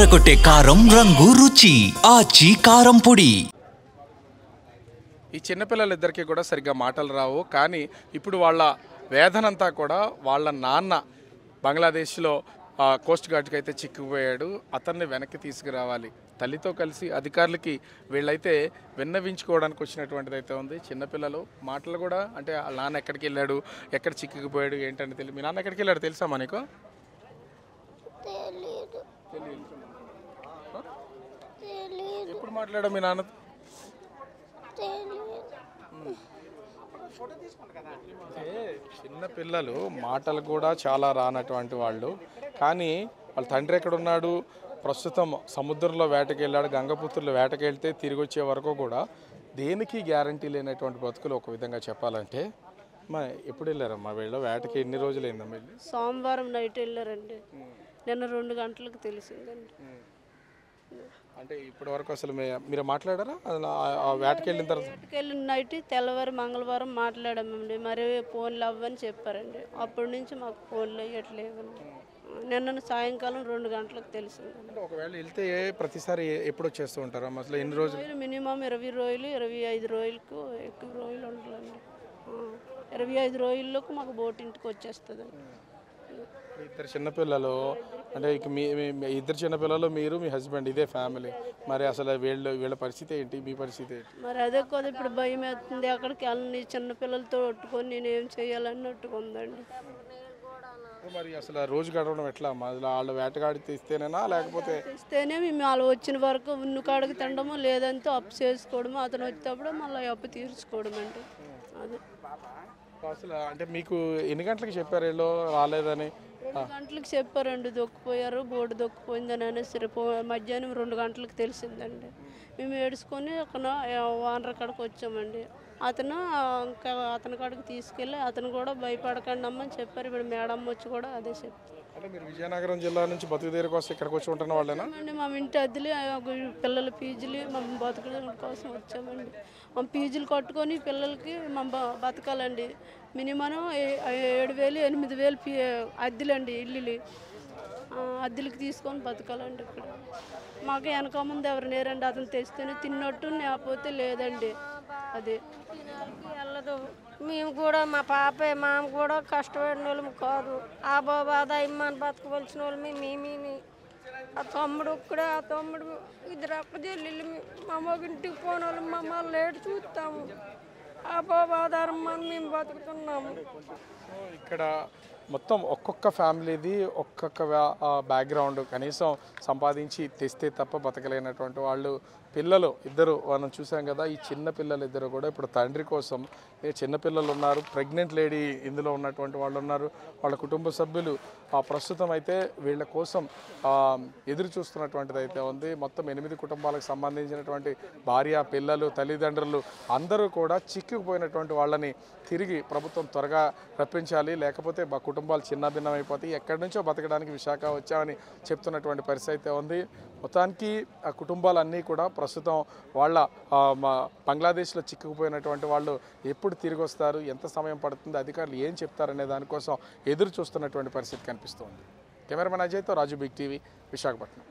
అదరగొట్టే కారం రంగు రుచి ఆచి కారం పొడి. ఈ చిన్నపిల్లలిద్దరికీ కూడా సరిగ్గా మాటలు రావు. కానీ ఇప్పుడు వాళ్ళ వేదనంతా కూడా వాళ్ళ నాన్న బంగ్లాదేశ్లో కోస్ట్ గార్డ్కి అయితే చిక్కుపోయాడు. అతన్ని వెనక్కి తీసుకురావాలి. తల్లితో కలిసి అధికారులకి వీళ్ళైతే విన్నవించుకోవడానికి వచ్చినటువంటిది అయితే ఉంది. చిన్నపిల్లలు మాటలు కూడా అంటే వాళ్ళ నాన్న ఎక్కడికి వెళ్ళాడు, ఎక్కడ చిక్కుకుపోయాడు ఏంటని తెలియదు. మీ నాన్న ఎక్కడికి వెళ్ళాడు తెలుసా మనకు? ఎప్పుడు మాట్లాడావు మీ నాన్న? చిన్న పిల్లలు మాటలు కూడా చాలా రానటువంటి వాళ్ళు. కానీ వాళ్ళ తండ్రి ఎక్కడున్నాడు? ప్రస్తుతం సముద్రంలో వేటకి వెళ్ళాడు. గంగపుత్రులు వేటకి వెళ్తే తిరిగి వచ్చే వరకు కూడా దేనికి గ్యారంటీ లేనటువంటి బతుకులు ఒక విధంగా చెప్పాలంటే. మా ఎప్పుడు వెళ్ళారమ్మా వీళ్ళు వేటకి? ఎన్ని రోజులు అయిందమ్మా వెళ్ళి? సోమవారం నైట్ వెళ్ళారండి. నిన్న 2 గంటలకు తెలిసిందండి. అంటే ఇప్పటి వరకు అసలు మీరు మాట్లాడారా వేటకి వెళ్ళిన తర్వాత? వేటకి వెళ్ళిన నైట్ తెల్లవారు మంగళవారం మాట్లాడామండి. మరి ఫోన్లు అవ్వని చెప్పారండి. అప్పటి నుంచి మాకు ఫోన్లు అయ్యట్లేవండి. నిన్న సాయంకాలం 2 గంటలకు తెలిసిందండి. ఒకవేళ వెళ్తే ప్రతిసారి ఎప్పుడు వచ్చేస్తూ ఉంటారా అసలు? ఎన్ని రోజులు? మినిమం 20 రోజులు 25 రోజులకు ఎక్కువ రోజులు ఉండాలండి. 25 రోజుల్లోకి మాకు బోటింటికి వచ్చేస్తుందండి. ఇద్దరు చిన్నపిల్లలు అంటే ఇక మీ ఇద్దరు చిన్నపిల్లలు, మీరు, మీ హస్బెండ్, ఇదే ఫ్యామిలీ. మరి అసలు వీళ్ళ పరిస్థితి ఏంటి, మీ పరిస్థితి ఏంటి? మరి అదే కదా ఇప్పుడు భయం వేస్తుంది. అక్కడికి వెళ్ళని చిన్నపిల్లలతో పట్టుకొని నేనేం చేయాలన్నట్టుగా ఉందండి. మరి అసలు రోజు గడవడం ఎట్లా? వాళ్ళు వేటగాడి తీస్తేనేనా లేకపోతే? ఇస్తేనే మేము వాళ్ళు వచ్చిన వరకు ఉన్న కాడికి తినడము, లేదంటే అప్పు చేసుకోవడము, అతను వచ్చేటప్పుడు మళ్ళీ అప్పు తీర్చుకోవడం అండి. అది అసలు అంటే మీకు ఎన్ని గంటలకు చెప్పారు వీళ్ళు రాలేదని? 2 గంటలకు చెప్పారండి. దొక్కిపోయారు, బోర్డు దొక్కిపోయిందని అనేసి మధ్యాహ్నం 2 గంటలకు తెలిసిందండి. మేము ఏడుచుకొని అక్కడ ఓనర్ కాడికి వచ్చామండి. అతను అతని కాడికి తీసుకెళ్ళి అతను కూడా భయపడకండి అమ్మని చెప్పారు. ఇప్పుడు మేడం వచ్చి కూడా అదే చెప్తారు. అంటే మీరు విజయనగరం జిల్లా నుంచి బతుకుదేరు కోసం ఇక్కడికి వచ్చి ఉంటున్న వాళ్ళేనా? మా ఇంటి అద్దెలు, పిల్లల ఫీజులు, మా బతకడం కోసం వచ్చామండి. మా ఫీజులు కట్టుకొని పిల్లలకి మా బతకాలండి. మినిమం 7,000 8,000 అద్దెలండి. ఇల్లు అద్దెలకి తీసుకొని బతకాలండి. ఇక్కడ మాకు వెనక ముందు ఎవరు లేరండి. అతను తెస్తేనే తిన్నట్టు, లేకపోతే లేదండి. అది వెళ్ళదు. మేము కూడా మా మామ కూడా కష్టపడిన వాళ్ళము కాదు. ఆ బాధ ఇమ్మని బతకవలసిన వాళ్ళమి మేమీని. ఆ తమ్ముడు ఒక్కడే, ఆ తమ్ముడు 2 అక్క చెల్లెళ్ళు. మా మగింటికి పోని వాళ్ళు మమ్మల్ని లేటు చూస్తాము. ఆ ఆధారం మేము బతుకుతున్నాము. ఇక్కడ మొత్తం ఒక్కొక్క ఫ్యామిలీది ఒక్కొక్క బ్యాక్గ్రౌండ్. కనీసం సంపాదించి తెస్తే తప్ప బతకలేనటువంటి వాళ్ళు పిల్లలు ఇద్దరు మనం చూసాం కదా. ఈ చిన్న పిల్లలు ఇద్దరు కూడా ఇప్పుడు తండ్రి కోసం, చిన్నపిల్లలు ఉన్నారు, ప్రెగ్నెంట్ లేడీ ఇందులో ఉన్నటువంటి వాళ్ళు ఉన్నారు, వాళ్ళ కుటుంబ సభ్యులు ప్రస్తుతం అయితే వీళ్ళ కోసం ఎదురు చూస్తున్నటువంటిది అయితే ఉంది. మొత్తం 8 కుటుంబాలకు సంబంధించినటువంటి భార్య, పిల్లలు, తల్లిదండ్రులు అందరూ కూడా చిక్కుకుపోయినటువంటి వాళ్ళని తిరిగి ప్రభుత్వం త్వరగా రప్పించాలి, లేకపోతే మా కుటుంబాలు చిన్నభిన్నమైపోతాయి, ఎక్కడి నుంచో బతకడానికి విశాఖ వచ్చామని చెప్తున్నటువంటి పరిస్థితి అయితే ఉంది. మొత్తానికి ఆ కుటుంబాలన్నీ కూడా ప్రస్తుతం వాళ్ళ బంగ్లాదేశ్లో చిక్కుకుపోయినటువంటి వాళ్ళు ఎప్పుడు తిరిగి వస్తారు, ఎంత సమయం పడుతుంది, అధికారులు ఏం చెప్తారనే దానికోసం ఎదురు చూస్తున్నటువంటి పరిస్థితి కనిపిస్తుంది. కెమెరామెన్ అజయ్తో రాజు, బిగ్ టీవీ, విశాఖపట్నం.